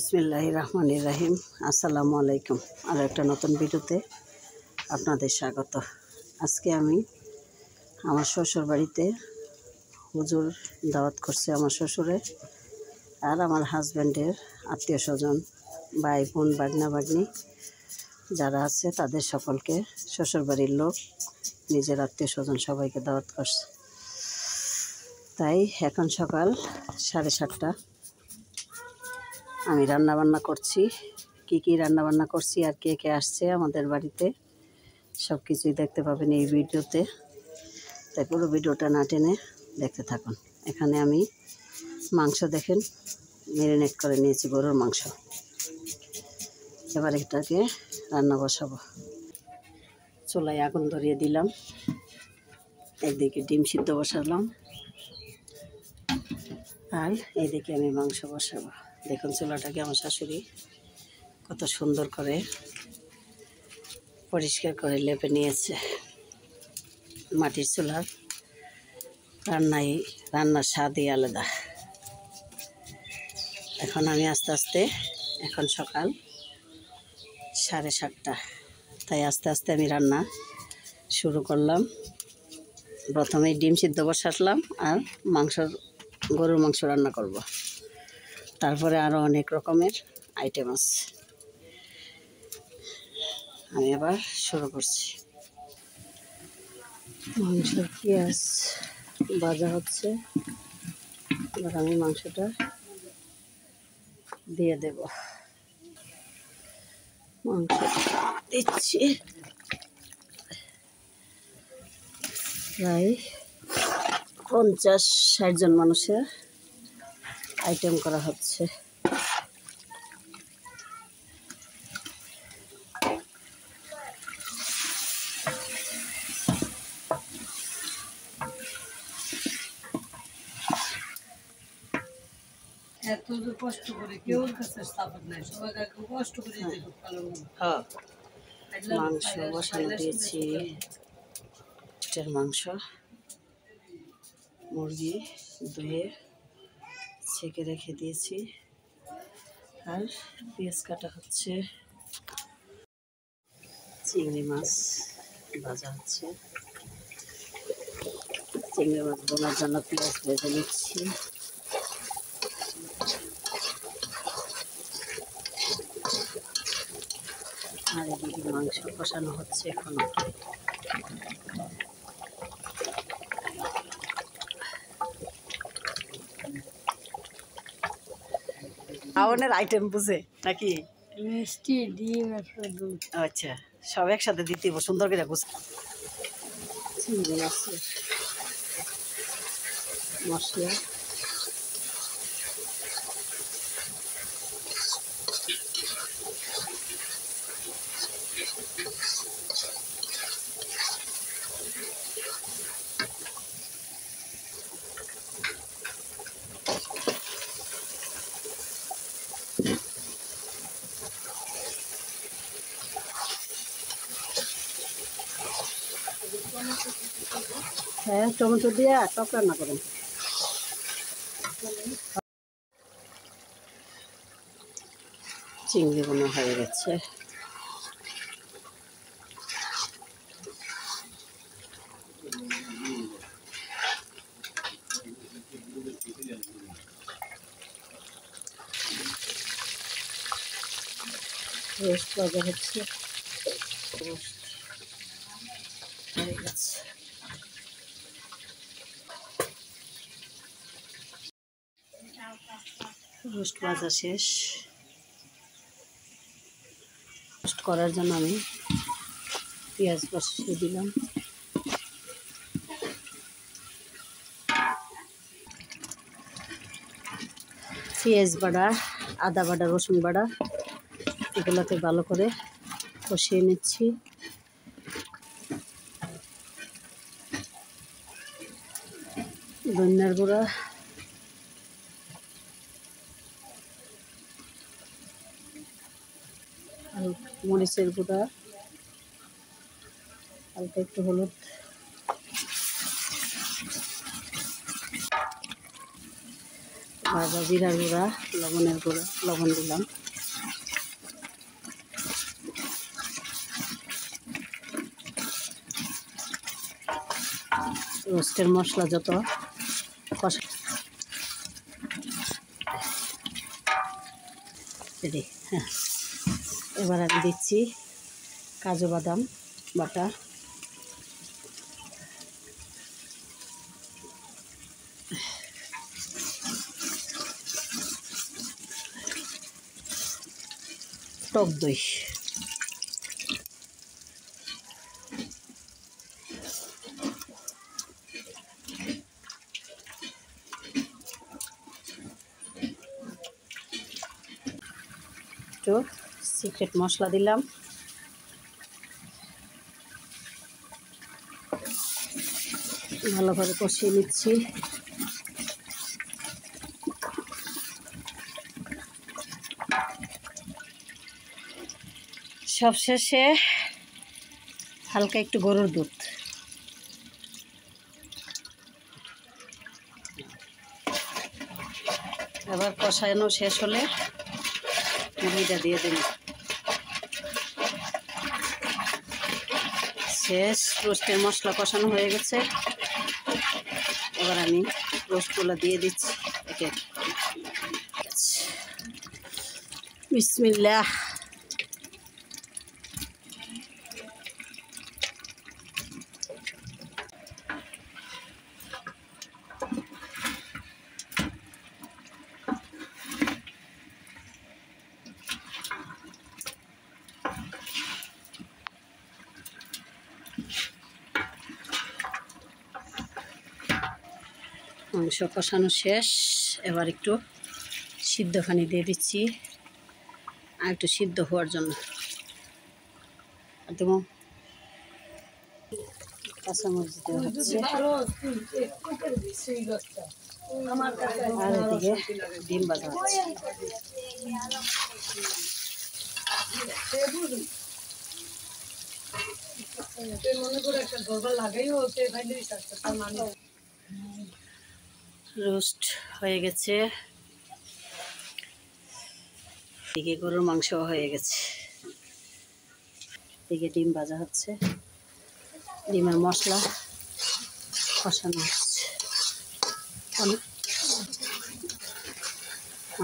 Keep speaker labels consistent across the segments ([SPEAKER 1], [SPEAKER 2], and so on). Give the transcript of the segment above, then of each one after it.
[SPEAKER 1] বিসমিল্লাহির রহমানির রহিম। আসসালামু আলাইকুম। আর একটা নতুন ভিডিওতে আপনাদের স্বাগত। আজকে আমি আমার শ্বশুর বাড়িতে হুজুর দাওয়াত করছে আমার শ্বশুরে আর আমার হাজব্যান্ডের আত্মীয় স্বজন, ভাই বোন, বাগনা বাগনি যারা আছে তাদের সকলকে শ্বশুর বাড়ির লোক নিজের আত্মীয় স্বজন সবাইকে দাওয়াত করছে। তাই এখন সকাল 7:30। আমি রান্নাবান্না করছি। কি রান্নাবান্না করছি আর কে কে আসছে আমাদের বাড়িতে সব কিছুই দেখতে পাবেন এই ভিডিওতে। তাই পুরো ভিডিওটা না টেনে দেখতে থাকুন। এখানে আমি মাংস দেখেন ম্যারিনেট করে নিয়েছি, গরুর মাংস। এবার এটাকে রান্না বসাবো। চুলায় আগুন ধরিয়ে দিলাম, একদিকে ডিম সিদ্ধ বসালাম আর এইদিকে আমি মাংস বসাবো। দেখুন চুলাটাকে আমার শাশুড়ি কত সুন্দর করে পরিষ্কার করে লেপে নিয়েছে। মাটির চুলার রান্নার স্বাদই আলাদা। এখন আমি আস্তে আস্তে, এখন সকাল 7:30, তাই আস্তে আস্তে আমি রান্না শুরু করলাম। প্রথমে ডিম সিদ্ধ বসালাম আর গরুর মাংস রান্না করব। তারপরে আরও অনেক রকমের আইটেম আছে। আমি এবার শুরু করছি। মাংসের পেঁয়াজ ভাজা হচ্ছে, এবার আমি মাংসটা দিয়ে দেব। মাংস দিচ্ছি, প্রায় 50-60 জন মানুষের আইটেম করা হচ্ছে।
[SPEAKER 2] কষ্ট করে কেউ কাছে স্থাপন নাই, সবাই কষ্ট করে
[SPEAKER 1] মাংস বসানো দিয়েছি। মাংস মুরগি ধুয়ে ছেঁকে রেখে দিয়েছি আর পেঁয়াজ কাটা হচ্ছে। চিংড়ি মাছ ভাজা হচ্ছে। চিংড়ি মাছ বোনার জন্য পেঁয়াজ ভেজে নিচ্ছি। আর এদিকে মাংস কষানো হচ্ছে এখনো। খাওয়ানোর আইটেম বুঝে নাকি?
[SPEAKER 2] মিষ্টি, ডিম, দুধ।
[SPEAKER 1] আচ্ছা, সব একসাথে দিতে সুন্দর করে গুছ। চিংড়ি মাছের মশলা, হ্যাঁ টমেটো দিয়ে টক রান্না করুন। চিংড়ি বোনা হয়ে গেছে। রোস্ট ভাজা হচ্ছে, রোস্ট হয়ে গেছে। রোস্ট ভাজা শেষ। রোস্ট করার জন্য আমি পেঁয়াজ বসিয়ে দিলাম। পেঁয়াজ বাটা, আদা বাটা, রসুন বাটা এগুলোকে ভালো করে কষিয়ে নিচ্ছি। ধনিয়ার গুঁড়া, মরিচের গুঁড়া, হালকা একটু হলুদ, ভাজা জিরার গুঁড়া, লবণের গুঁড়া, লবণ দিলাম। রোস্টের মশলা যত কষা রেডি। হ্যাঁ, এবার আমি দিচ্ছি কাজু বাদাম বাটা, টক দই, একটু সিক্রেট মশলা দিলাম, ভালোভাবে কষিয়ে নিচ্ছি। সবশেষে হালকা একটু গরুর দুধ। এবার কষানো শেষ হলে মুরগিটা দিয়ে দিন। শেষ, রোস্টের মশলা কষানো হয়ে গেছে। এবার আমি রোস্টগুলো দিয়ে দিচ্ছি একে। বিসমিল্লাহ। মাংস কষানো শেষ। এবার একটু সিদ্ধ পানি দিয়ে দিচ্ছি, আর একটু সিদ্ধ হওয়ার জন্য। আর দেবো কাঁচামরিচ দেওয়া হচ্ছে। আর এদিকে ডিম ভাজা হচ্ছে। রোস্ট হয়ে গেছে, এদিকে গরুর মাংস হয়ে গেছে, এদিকে ডিম ভাজা হচ্ছে, ডিমের মশলা কষানো হচ্ছে।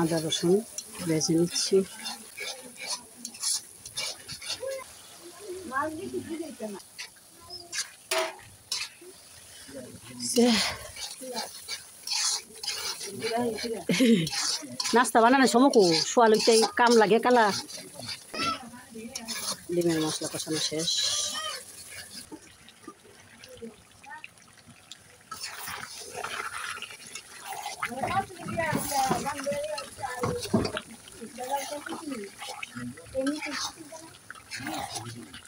[SPEAKER 1] আদা রসুন ভেজে নিচ্ছি। নাস্তা বানানো সমকু সোয়ালইতে কাম লাগে কালা। ডিমের মশলা কষানো শেষ।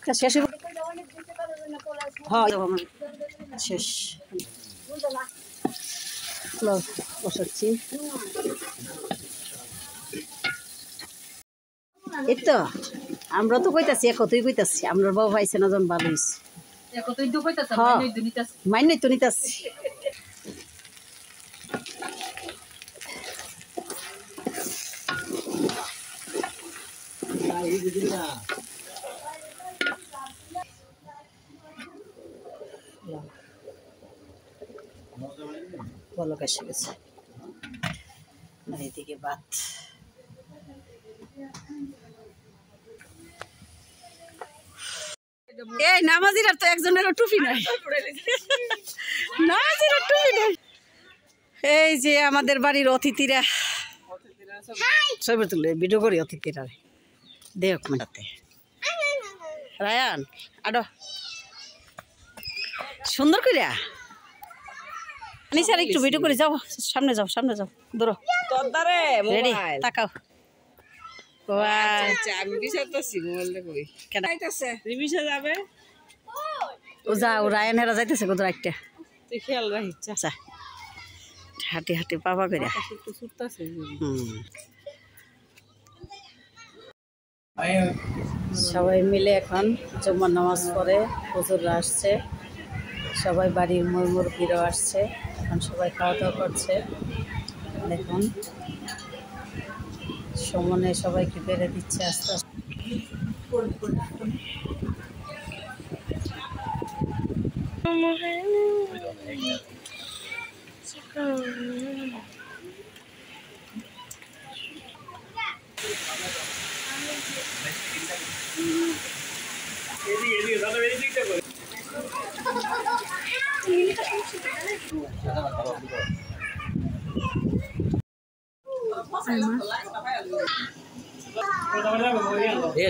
[SPEAKER 1] শেষ শেষ বসাচ্ছি। এই তো আমরা তো কইতাছি একতই কইতাছি, আমরা বাবা পাইছে না যখন ভালো হয়েছে। মাইনই তো নিতাছি। বলক এসে গেছে, এইদিকে ভাত। এই নামাজিরার তো একজনেরও টুপি নাই, নামাজিরার টুপি নাই। এই যে আমাদের বাড়ির অতিথিরা ছবি তুলে ভিডিও করি অতিথিরা দেখ মেটাতে। রায়ান আডো সুন্দর করিয়া নিচার একটু ভিডিও করে যাও, সামনে যাও, সামনে যাও, দূরো রেডি তাকাও। যাও রায়ানেরা যাইতেছে কোথাও একটা খেয়াল রাখি হাঁটি হাঁটি পাপা করে। সবাই মিলে এখন জুম্মার নামাজ পড়ে হুজুররা আসছে, সবাই বাড়ির মুরগিরাও আসছে, এখন সবাই খাওয়া দাওয়া করছে। দেখুন সুমনে সবাইকে বেড়ে দিচ্ছে আস্তে আস্তে।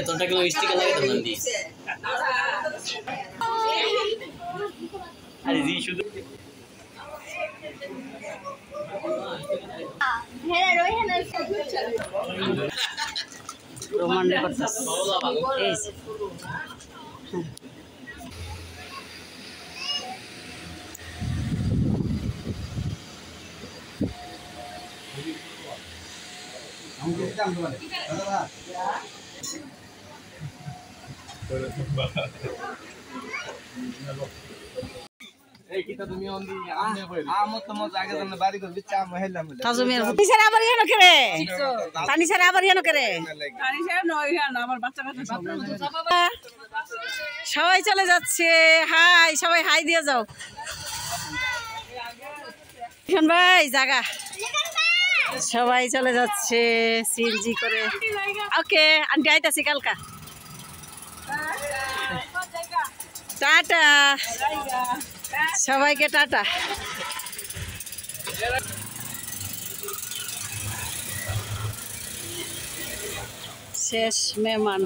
[SPEAKER 3] তোরটা কিলো স্টিকার লাগে তো নন্দী আরে জি শুধু
[SPEAKER 1] রোমান্ডে করতেছে এই সবাই চলে যাচ্ছে। হাই, সবাই হাই দিয়ে যাও। ভাই জায়গা সবাই চলে যাচ্ছে সিএনজি করে। ওকে আন্টি আইতাছি কালকা। টাটা সবাইকে, টাটা। শেষ মেহমান।